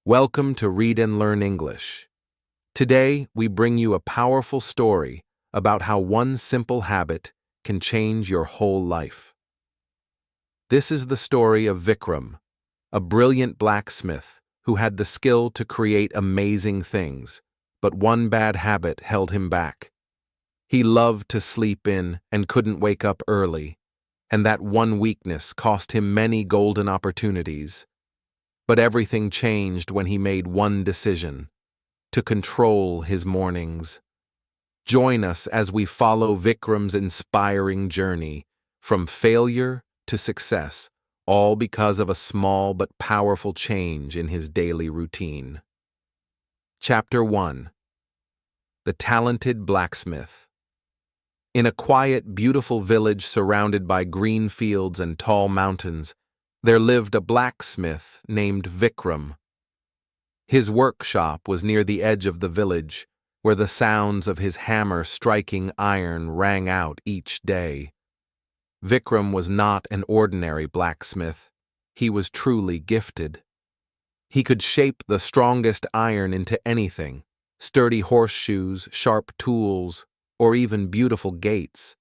Welcome to Read and Learn English. Today, we bring you a powerful story about how one simple habit can change your whole life. This is the story of Vikram, a brilliant blacksmith who had the skill to create amazing things, but one bad habit held him back. He loved to sleep in and couldn't wake up early, and that one weakness cost him many golden opportunities. But everything changed when he made one decision: to control his mornings. Join us as we follow Vikram's inspiring journey, from failure to success, all because of a small but powerful change in his daily routine. Chapter 1. The Talented Blacksmith. In a quiet, beautiful village surrounded by green fields and tall mountains, there lived a blacksmith named Vikram. His workshop was near the edge of the village, where the sounds of his hammer striking iron rang out each day. Vikram was not an ordinary blacksmith. He was truly gifted. He could shape the strongest iron into anything: sturdy horseshoes, sharp tools, or even beautiful gates.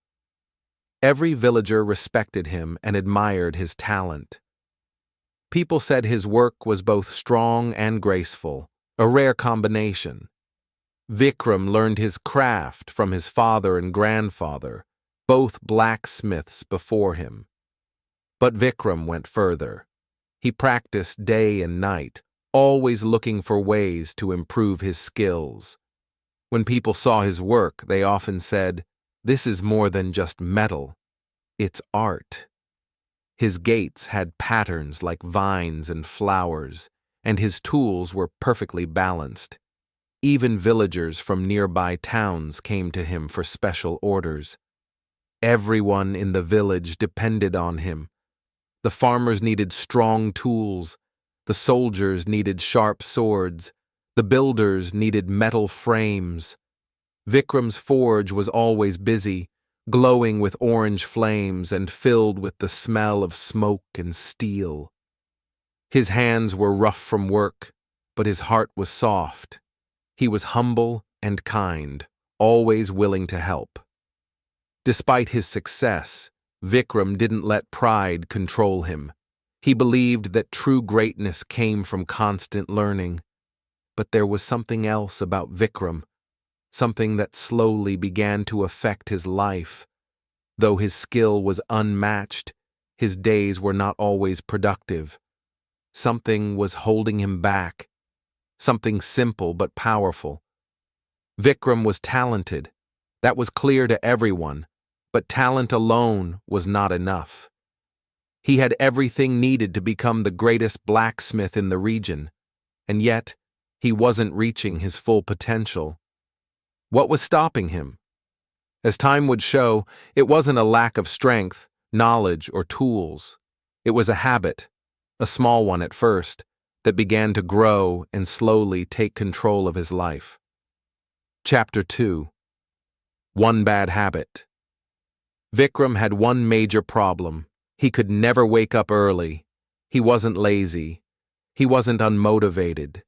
Every villager respected him and admired his talent. People said his work was both strong and graceful, a rare combination. Vikram learned his craft from his father and grandfather, both blacksmiths before him. But Vikram went further. He practiced day and night, always looking for ways to improve his skills. When people saw his work, they often said, "This is more than just metal. It's art." His gates had patterns like vines and flowers, and his tools were perfectly balanced. Even villagers from nearby towns came to him for special orders. Everyone in the village depended on him. The farmers needed strong tools, the soldiers needed sharp swords, the builders needed metal frames. Vikram's forge was always busy, glowing with orange flames and filled with the smell of smoke and steel. His hands were rough from work, but his heart was soft. He was humble and kind, always willing to help. Despite his success, Vikram didn't let pride control him. He believed that true greatness came from constant learning. But there was something else about Vikram, something that slowly began to affect his life. Though his skill was unmatched, his days were not always productive. Something was holding him back, something simple but powerful. Vikram was talented. That was clear to everyone, but talent alone was not enough. He had everything needed to become the greatest blacksmith in the region, and yet he wasn't reaching his full potential. What was stopping him? As time would show, it wasn't a lack of strength, knowledge, or tools. It was a habit, a small one at first, that began to grow and slowly take control of his life. Chapter 2. One Bad Habit. Vikram had one major problem. He could never wake up early. He wasn't lazy. He wasn't unmotivated.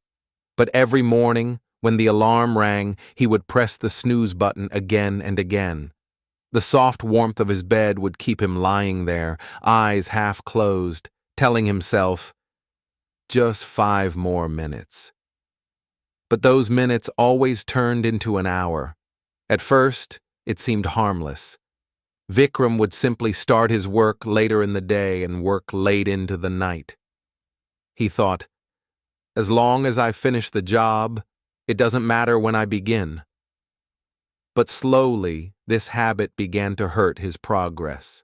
But every morning, when the alarm rang, he would press the snooze button again and again. The soft warmth of his bed would keep him lying there, eyes half closed, telling himself, "Just 5 more minutes." But those minutes always turned into an hour. At first, it seemed harmless. Vikram would simply start his work later in the day and work late into the night. He thought, "As long as I finish the job, it doesn't matter when I begin." But slowly, this habit began to hurt his progress.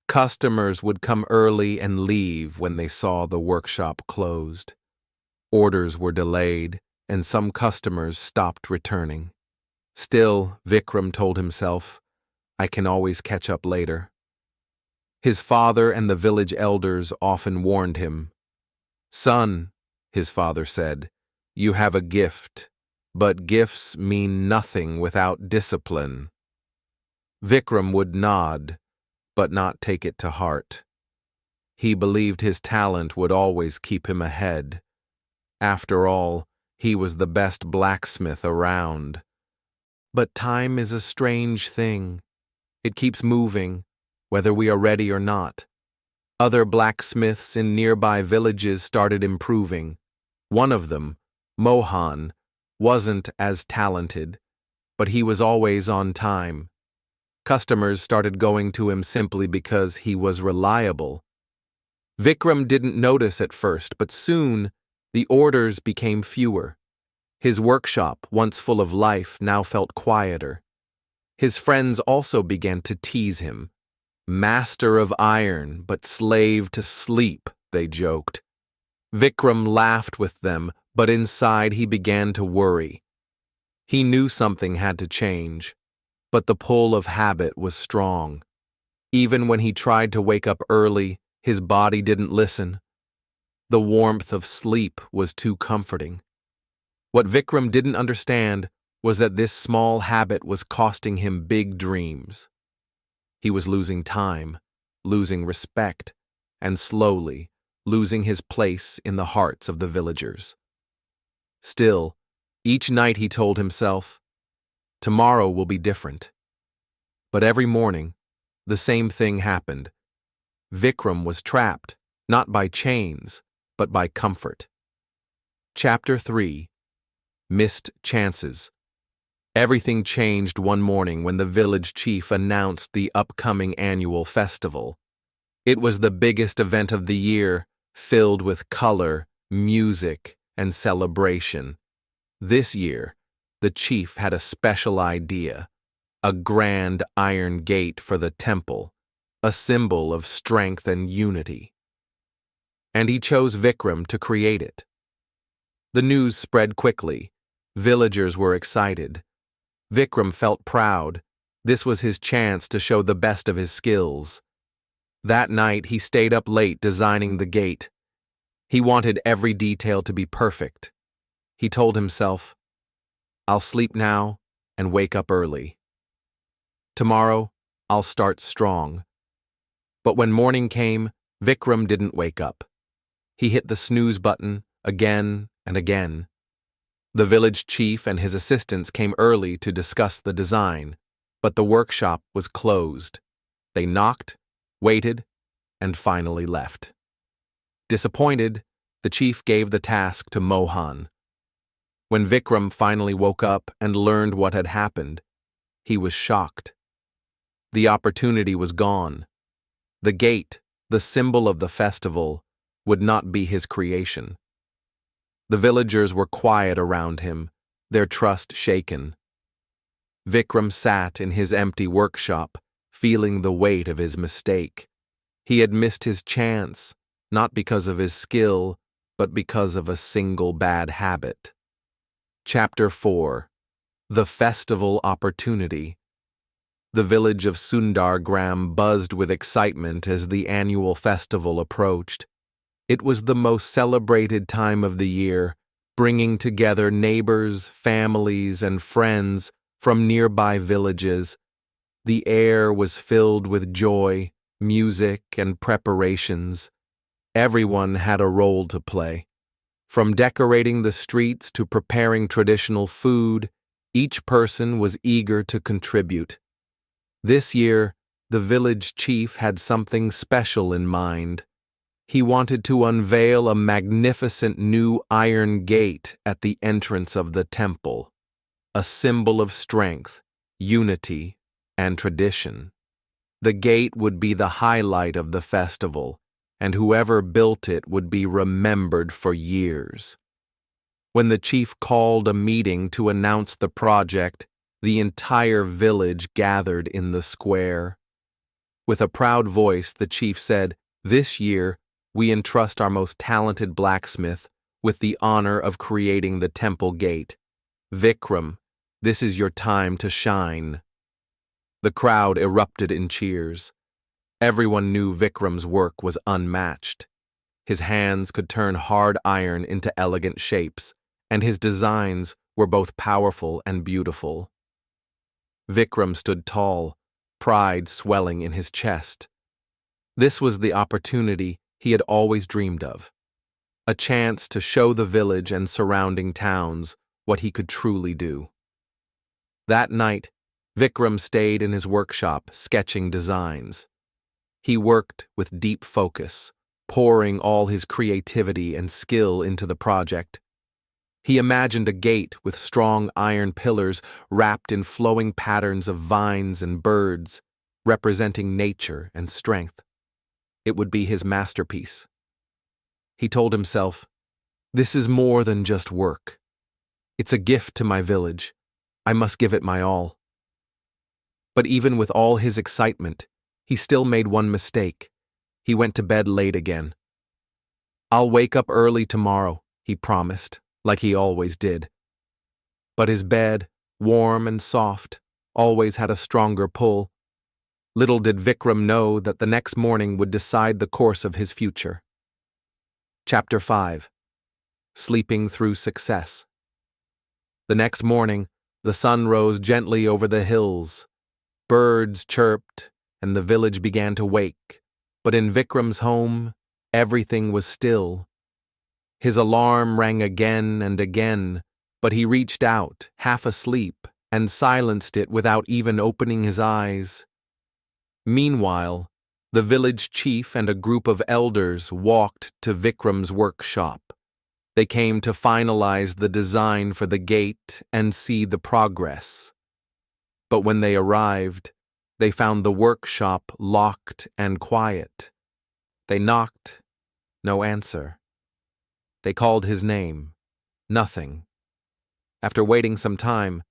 Customers would come early and leave when they saw the workshop closed. Orders were delayed, and some customers stopped returning. Still, Vikram told himself, "I can always catch up later." His father and the village elders often warned him. "Son," his father said, "you have a gift, but gifts mean nothing without discipline." Vikram would nod, but not take it to heart. He believed his talent would always keep him ahead. After all, he was the best blacksmith around. But time is a strange thing. It keeps moving, whether we are ready or not. Other blacksmiths in nearby villages started improving. One of them, Mohan, wasn't as talented, but he was always on time. Customers started going to him simply because he was reliable. Vikram didn't notice at first, but soon the orders became fewer. His workshop, once full of life, now felt quieter. His friends also began to tease him. Master of iron, but slave to sleep, they joked. Vikram laughed with them, but inside he began to worry. He knew something had to change, but the pull of habit was strong. Even when he tried to wake up early, his body didn't listen. The warmth of sleep was too comforting. What Vikram didn't understand was that this small habit was costing him big dreams. He was losing time, losing respect, and slowly losing his place in the hearts of the villagers. Still, each night he told himself, "Tomorrow will be different." But every morning, the same thing happened. Vikram was trapped, not by chains, but by comfort. Chapter 3. Missed Chances. Everything changed one morning when the village chief announced the upcoming annual festival. It was the biggest event of the year, filled with color, music, and celebration. This year, the chief had a special idea: a grand iron gate for the temple, a symbol of strength and unity. And he chose Vikram to create it. The news spread quickly. Villagers were excited. Vikram felt proud. This was his chance to show the best of his skills. That night, he stayed up late designing the gate. He wanted every detail to be perfect. He told himself, "I'll sleep now and wake up early. Tomorrow, I'll start strong." But when morning came, Vikram didn't wake up. He hit the snooze button again and again. The village chief and his assistants came early to discuss the design, but the workshop was closed. They knocked, waited, and finally left. Disappointed, the chief gave the task to Mohan. When Vikram finally woke up and learned what had happened, he was shocked. The opportunity was gone. The gate, the symbol of the festival, would not be his creation. The villagers were quiet around him, their trust shaken. Vikram sat in his empty workshop, feeling the weight of his mistake. He had missed his chance, not because of his skill, but because of a single bad habit. Chapter 4. The Festival Opportunity. The village of Sundargram buzzed with excitement as the annual festival approached. It was the most celebrated time of the year, bringing together neighbors, families, and friends from nearby villages. The air was filled with joy, music, and preparations. Everyone had a role to play. From decorating the streets to preparing traditional food, each person was eager to contribute. This year, the village chief had something special in mind. He wanted to unveil a magnificent new iron gate at the entrance of the temple, a symbol of strength, unity, and tradition. The gate would be the highlight of the festival, and whoever built it would be remembered for years. When the chief called a meeting to announce the project, the entire village gathered in the square. With a proud voice, the chief said, "This year, we entrust our most talented blacksmith with the honor of creating the temple gate. Vikram, this is your time to shine." The crowd erupted in cheers. Everyone knew Vikram's work was unmatched. His hands could turn hard iron into elegant shapes, and his designs were both powerful and beautiful. Vikram stood tall, pride swelling in his chest. This was the opportunity he had always dreamed of. a chance to show the village and surrounding towns what he could truly do. That night, Vikram stayed in his workshop sketching designs. He worked with deep focus, pouring all his creativity and skill into the project. He imagined a gate with strong iron pillars wrapped in flowing patterns of vines and birds, representing nature and strength. It would be his masterpiece. He told himself, "This is more than just work. It's a gift to my village. I must give it my all." But even with all his excitement, he still made one mistake. He went to bed late again. "I'll wake up early tomorrow," he promised, like he always did. But his bed, warm and soft, always had a stronger pull. Little did Vikram know that the next morning would decide the course of his future. Chapter 5. Sleeping Through Success. The next morning, the sun rose gently over the hills. Birds chirped, and the village began to wake. But in Vikram's home, everything was still. His alarm rang again and again, but he reached out, half asleep, and silenced it without even opening his eyes. Meanwhile, the village chief and a group of elders walked to Vikram's workshop. They came to finalize the design for the gate and see the progress. But when they arrived, they found the workshop locked and quiet. They knocked, no answer. They called his name, nothing. After waiting some time,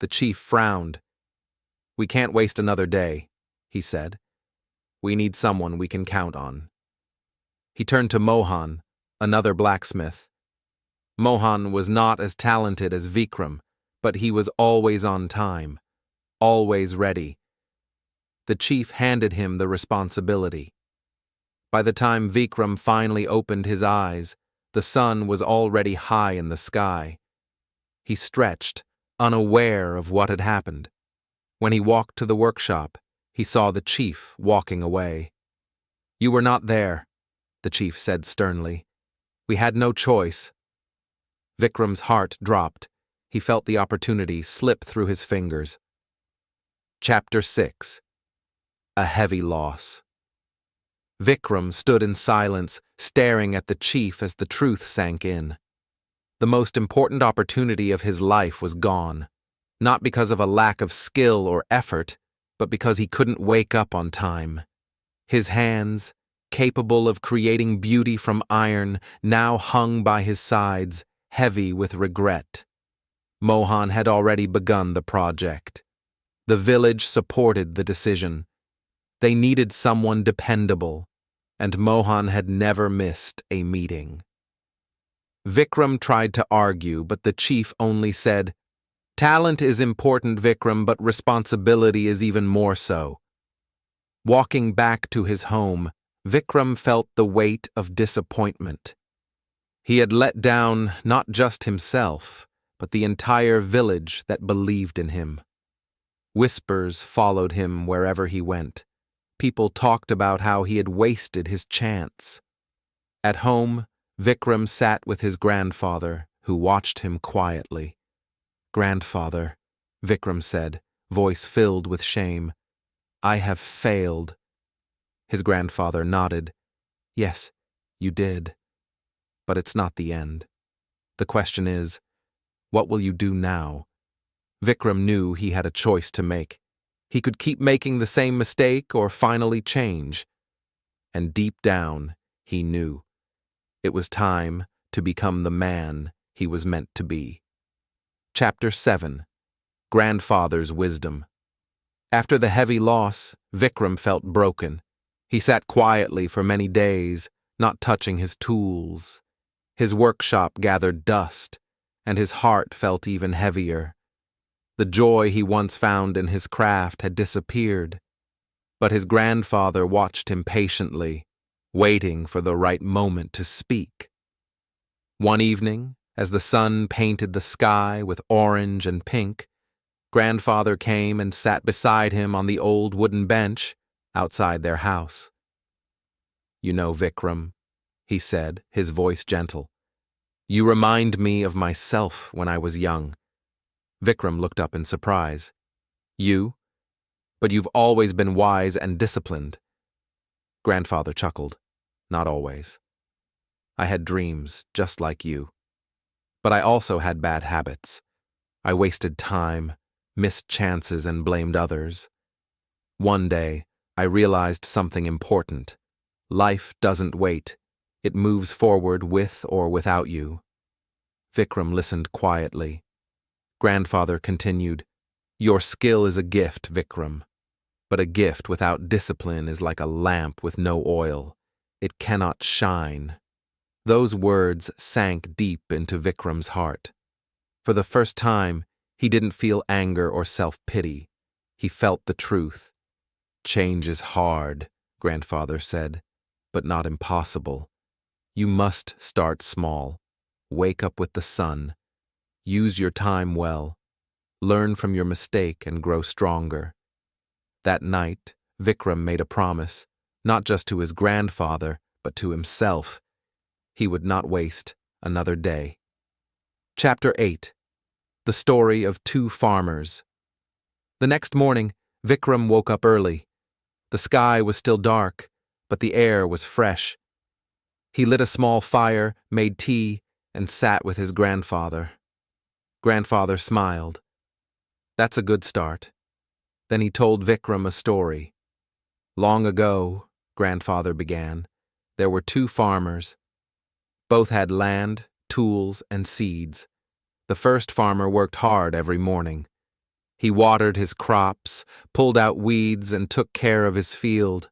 the chief frowned. "We can't waste another day," he said. "We need someone we can count on." He turned to Mohan, another blacksmith. Mohan was not as talented as Vikram, but he was always on time, always ready. The chief handed him the responsibility. By the time Vikram finally opened his eyes, the sun was already high in the sky. He stretched, unaware of what had happened. When he walked to the workshop, he saw the chief walking away. "You were not there," the chief said sternly. "We had no choice." Vikram's heart dropped. He felt the opportunity slip through his fingers. Chapter 6. A Heavy Loss. Vikram stood in silence, staring at the chief as the truth sank in. The most important opportunity of his life was gone, not because of a lack of skill or effort, but because he couldn't wake up on time. His hands, capable of creating beauty from iron, now hung by his sides, heavy with regret. Mohan had already begun the project. The village supported the decision. They needed someone dependable, and Mohan had never missed a meeting. Vikram tried to argue, but the chief only said, "Talent is important, Vikram, but responsibility is even more so." Walking back to his home, Vikram felt the weight of disappointment. He had let down not just himself, but the entire village that believed in him. Whispers followed him wherever he went. People talked about how he had wasted his chance. At home, Vikram sat with his grandfather, who watched him quietly. "Grandfather," Vikram said, voice filled with shame, "I have failed." His grandfather nodded. "Yes, you did. But it's not the end. The question is, what will you do now?" Vikram knew he had a choice to make. He could keep making the same mistake or finally change. And deep down, he knew. It was time to become the man he was meant to be. Chapter 7. Grandfather's Wisdom. After the heavy loss, Vikram felt broken. He sat quietly for many days, not touching his tools. His workshop gathered dust, and his heart felt even heavier. The joy he once found in his craft had disappeared. But his grandfather watched him patiently, waiting for the right moment to speak. One evening, as the sun painted the sky with orange and pink, Grandfather came and sat beside him on the old wooden bench outside their house. "You know, Vikram," he said, his voice gentle. You remind me of myself when I was young. Vikram looked up in surprise. You? But you've always been wise and disciplined. Grandfather chuckled. Not always. I had dreams, just like you. But I also had bad habits. I wasted time, missed chances, and blamed others. One day, I realized something important. Life doesn't wait. It moves forward with or without you. Vikram listened quietly. Grandfather continued, Your skill is a gift, Vikram. But a gift without discipline is like a lamp with no oil. It cannot shine. Those words sank deep into Vikram's heart. For the first time, he didn't feel anger or self-pity. He felt the truth. Change is hard, Grandfather said, but not impossible. You must start small. Wake up with the sun. Use your time well. Learn from your mistake and grow stronger. That night, Vikram made a promise, not just to his grandfather, but to himself. He would not waste another day. Chapter 8. The Story of Two Farmers. The next morning, Vikram woke up early. The sky was still dark, but the air was fresh. He lit a small fire, made tea, and sat with his grandfather. Grandfather smiled. That's a good start. Then he told Vikram a story. Long ago, Grandfather began, there were two farmers. Both had land, tools, and seeds. The first farmer worked hard every morning. He watered his crops, pulled out weeds, and took care of his field.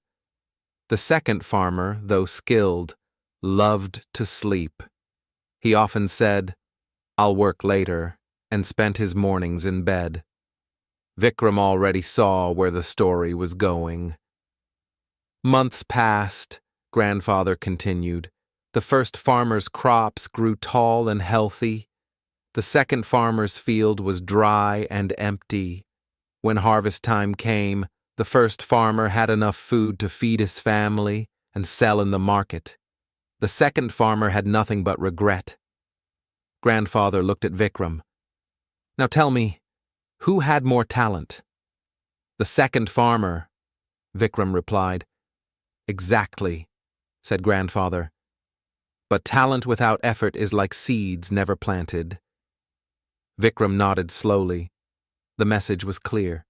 The second farmer, though skilled, loved to sleep. He often said, I'll work later, and spent his mornings in bed. Vikram already saw where the story was going. Months passed, Grandfather continued. The first farmer's crops grew tall and healthy. The second farmer's field was dry and empty. When harvest time came, the first farmer had enough food to feed his family and sell in the market. The second farmer had nothing but regret. Grandfather looked at Vikram. Now tell me, who had more talent? The second farmer, Vikram replied. Exactly, said Grandfather. But talent without effort is like seeds never planted. Vikram nodded slowly. The message was clear.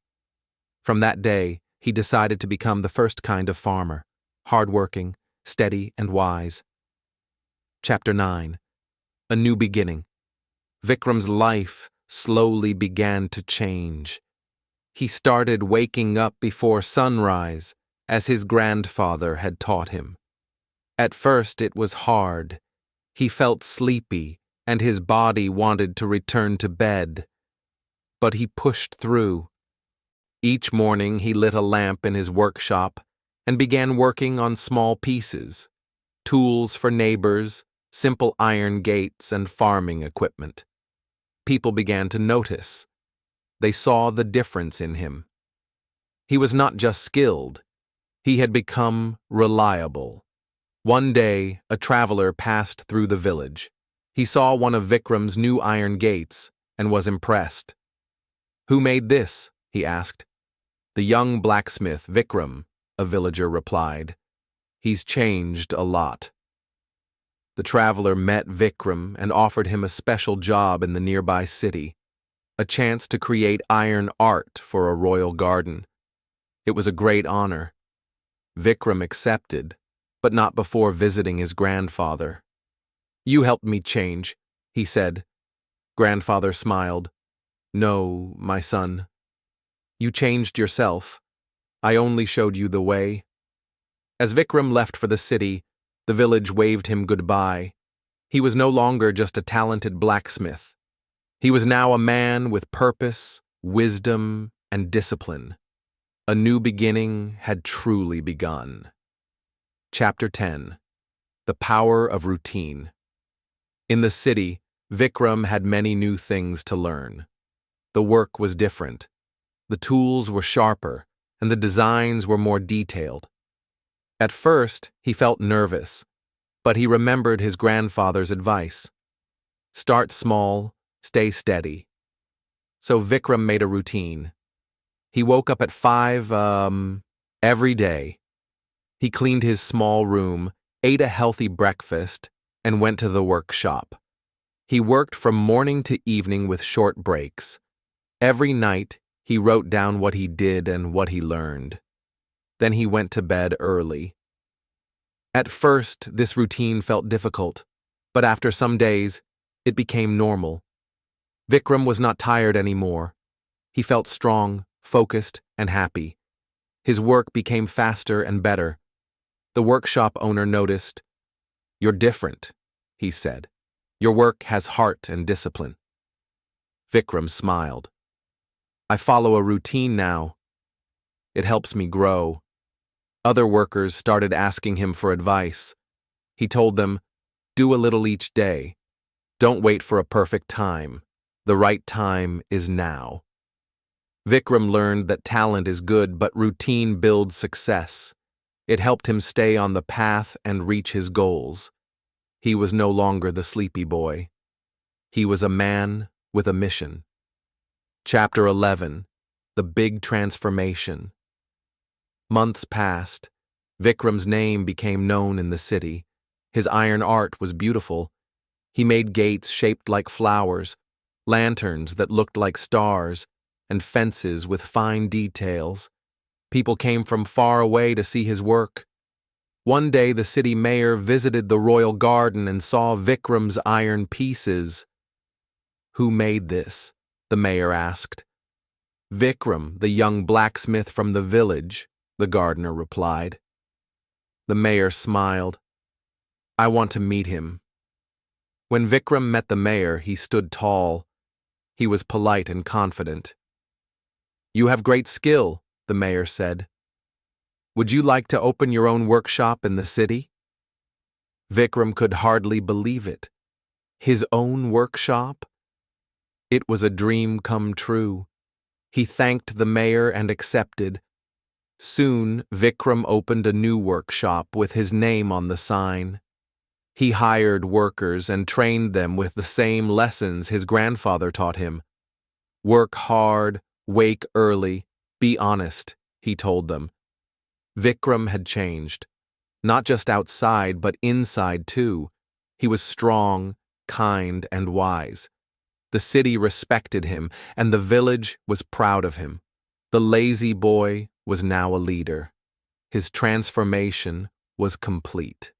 From that day, he decided to become the first kind of farmer, hardworking, steady, and wise. Chapter 9. A New Beginning. Vikram's life slowly began to change. He started waking up before sunrise, as his grandfather had taught him. At first it was hard. He felt sleepy, and his body wanted to return to bed. But he pushed through. Each morning he lit a lamp in his workshop and began working on small pieces, tools for neighbors, simple iron gates, and farming equipment. People began to notice. They saw the difference in him. He was not just skilled. He had become reliable. One day, a traveler passed through the village. He saw one of Vikram's new iron gates and was impressed. Who made this? He asked. The young blacksmith, Vikram, a villager replied. He's changed a lot. The traveler met Vikram and offered him a special job in the nearby city, a chance to create iron art for a royal garden. It was a great honor. Vikram accepted, but not before visiting his grandfather. You helped me change, he said. Grandfather smiled. No, my son. You changed yourself. I only showed you the way. As Vikram left for the city, the village waved him goodbye. He was no longer just a talented blacksmith. He was now a man with purpose, wisdom, and discipline. A new beginning had truly begun. Chapter 10. The Power of Routine. In the city, Vikram had many new things to learn. The work was different. The tools were sharper, and the designs were more detailed. At first, he felt nervous, But he remembered his grandfather's advice. Start small, stay steady. So Vikram made a routine. He woke up at 5 every day. He cleaned his small room, ate a healthy breakfast, and went to the workshop. He worked from morning to evening with short breaks. Every night, he wrote down what he did and what he learned. Then he went to bed early. At first, this routine felt difficult, but after some days, it became normal. Vikram was not tired anymore. He felt strong, focused, and happy. His work became faster and better. The workshop owner noticed. "You're different," he said. "Your work has heart and discipline." Vikram smiled. "I follow a routine now. It helps me grow." Other workers started asking him for advice. He told them, "Do a little each day. Don't wait for a perfect time. The right time is now." Vikram learned that talent is good, but routine builds success. It helped him stay on the path and reach his goals. He was no longer the sleepy boy. He was a man with a mission. Chapter 11. The Big Transformation. Months passed. Vikram's name became known in the city. His iron art was beautiful. He made gates shaped like flowers, lanterns that looked like stars, and fences with fine details. People came from far away to see his work. One day the city mayor visited the royal garden and saw Vikram's iron pieces. "Who made this?" the mayor asked. "Vikram, the young blacksmith from the village," the gardener replied. The mayor smiled. "I want to meet him." When Vikram met the mayor, he stood tall. He was polite and confident. "You have great skill," the mayor said. "Would you like to open your own workshop in the city?" Vikram could hardly believe it. His own workshop? It was a dream come true. He thanked the mayor and accepted. Soon, Vikram opened a new workshop with his name on the sign. He hired workers and trained them with the same lessons his grandfather taught him. "Work hard, wake early, be honest," he told them. Vikram had changed. Not just outside, but inside too. He was strong, kind, and wise. The city respected him, and the village was proud of him. The lazy boy was now a leader. His transformation was complete.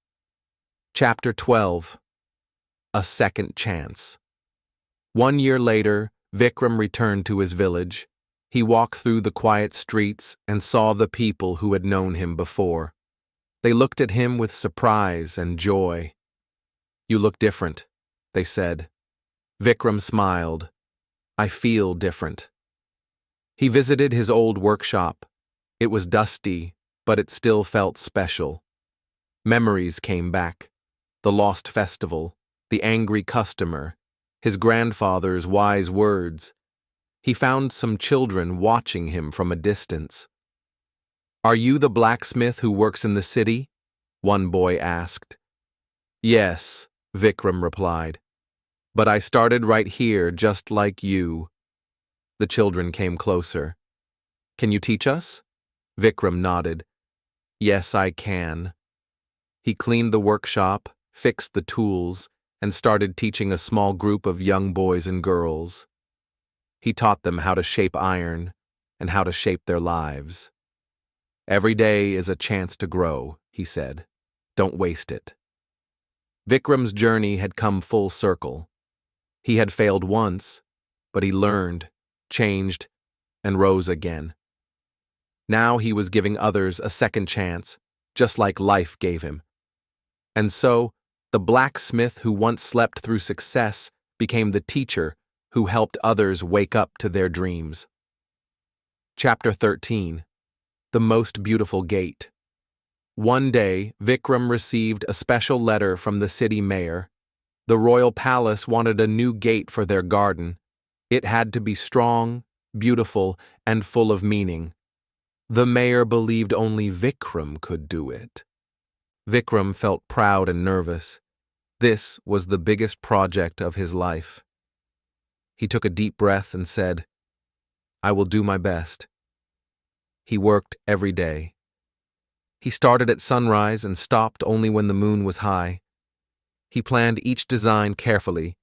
Chapter 12. A Second Chance. 1 year later, Vikram returned to his village. He walked through the quiet streets and saw the people who had known him before. They looked at him with surprise and joy. "You look different," they said. Vikram smiled. "I feel different." He visited his old workshop. It was dusty, but it still felt special. Memories came back. The lost festival, the angry customer, his grandfather's wise words. He found some children watching him from a distance. "Are you the blacksmith who works in the city?" one boy asked. "Yes," Vikram replied. "But I started right here just like you." The children came closer. "Can you teach us?" Vikram nodded. "Yes, I can." He cleaned the workshop, fixed the tools, and started teaching a small group of young boys and girls. He taught them how to shape iron and how to shape their lives. "Every day is a chance to grow," he said. "Don't waste it." Vikram's journey had come full circle. He had failed once, but he learned, changed, and rose again. Now he was giving others a second chance, just like life gave him. And so, the blacksmith who once slept through success became the teacher who helped others wake up to their dreams. Chapter 13. The Most Beautiful Gate. One day, Vikram received a special letter from the city mayor. The royal palace wanted a new gate for their garden. It had to be strong, beautiful, and full of meaning. The mayor believed only Vikram could do it. Vikram felt proud and nervous. This was the biggest project of his life. He took a deep breath and said, "I will do my best." He worked every day. He started at sunrise and stopped only when the moon was high. He planned each design carefully.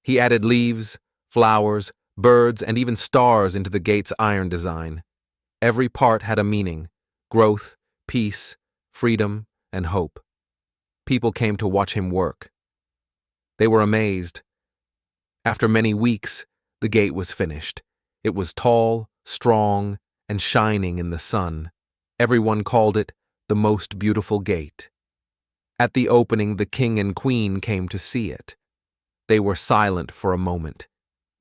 He added leaves, flowers, birds, and even stars into the gate's iron design. Every part had a meaning: growth, peace, freedom, and hope. People came to watch him work. They were amazed. After many weeks, the gate was finished. It was tall, strong, and shining in the sun. Everyone called it the most beautiful gate. At the opening, the king and queen came to see it. They were silent for a moment.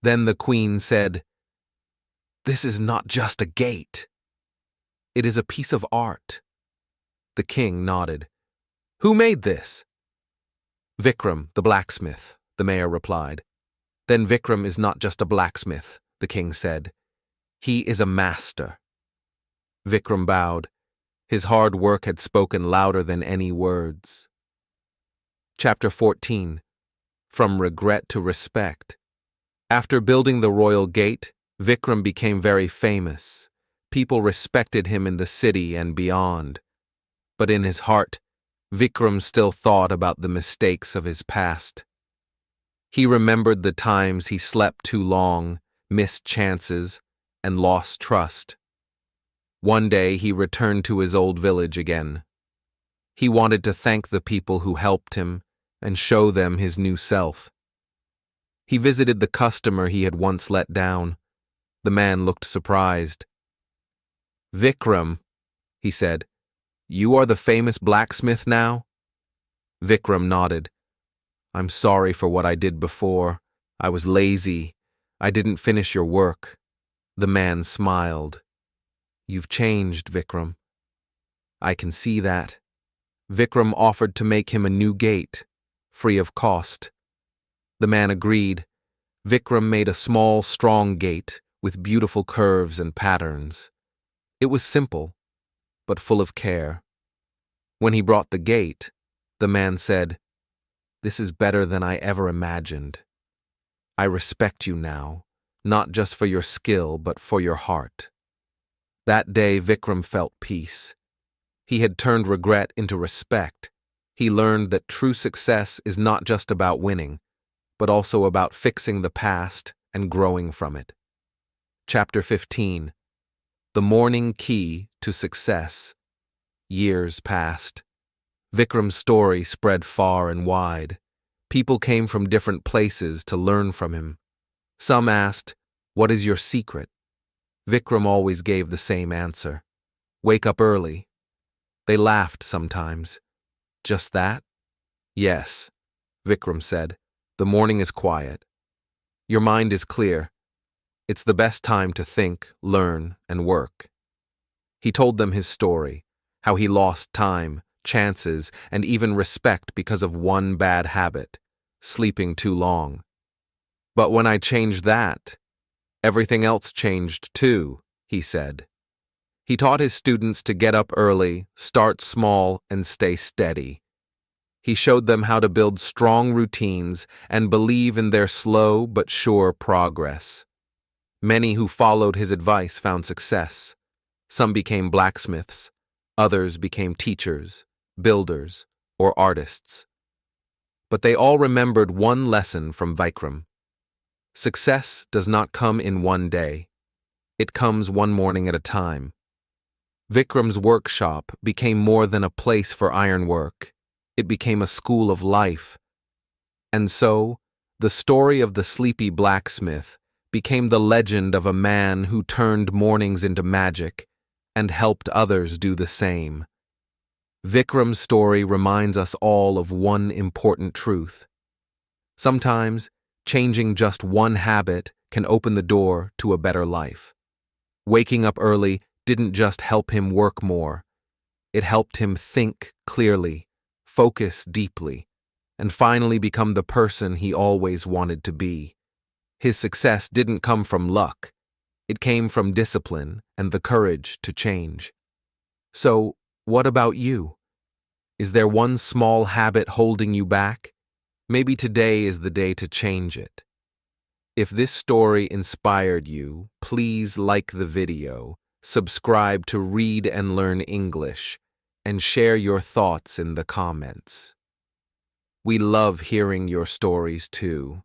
Then the queen said, "This is not just a gate. It is a piece of art." The king nodded. "Who made this?" "Vikram, the blacksmith," the mayor replied. "Then Vikram is not just a blacksmith," the king said. "He is a master." Vikram bowed. His hard work had spoken louder than any words. Chapter 14. From Regret to Respect. After building the royal gate, Vikram became very famous. People respected him in the city and beyond. But in his heart, Vikram still thought about the mistakes of his past. He remembered the times he slept too long, missed chances, and lost trust. One day he returned to his old village again. He wanted to thank the people who helped him and show them his new self. He visited the customer he had once let down. The man looked surprised. "Vikram," he said, "you are the famous blacksmith now?" Vikram nodded. "I'm sorry for what I did before. I was lazy. I didn't finish your work." The man smiled. "You've changed, Vikram." "I can see that." Vikram offered to make him a new gate, free of cost. The man agreed. Vikram made a small, strong gate with beautiful curves and patterns. It was simple, but full of care. When he brought the gate, the man said, "This is better than I ever imagined. I respect you now, not just for your skill, but for your heart." That day, Vikram felt peace. He had turned regret into respect. He learned that true success is not just about winning, but also about fixing the past and growing from it. Chapter 15. The Morning Key to Success. Years passed. Vikram's story spread far and wide. People came from different places to learn from him. Some asked, "What is your secret?" Vikram always gave the same answer: "Wake up early." They laughed sometimes. "Just that?" "Yes," Vikram said. "The morning is quiet. Your mind is clear. It's the best time to think, learn, and work." He told them his story, how he lost time, chances, and even respect because of one bad habit: sleeping too long. "But when I changed that, everything else changed too," he said. He taught his students to get up early, start small, and stay steady. He showed them how to build strong routines and believe in their slow but sure progress. Many who followed his advice found success. Some became blacksmiths, others became teachers, builders, or artists. But they all remembered one lesson from Vikram. Success does not come in one day. It comes one morning at a time. Vikram's workshop became more than a place for ironwork. It became a school of life. And so, the story of the sleepy blacksmith became the legend of a man who turned mornings into magic and helped others do the same. Vikram's story reminds us all of one important truth. Sometimes, changing just one habit can open the door to a better life. Waking up early didn't just help him work more. It helped him think clearly, focus deeply, and finally become the person he always wanted to be. His success didn't come from luck. It came from discipline and the courage to change. So, what about you? Is there one small habit holding you back? Maybe today is the day to change it. If this story inspired you, please like the video, subscribe to Read and Learn English, and share your thoughts in the comments. We love hearing your stories too.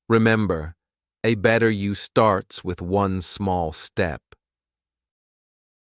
Remember, a better you starts with one small step.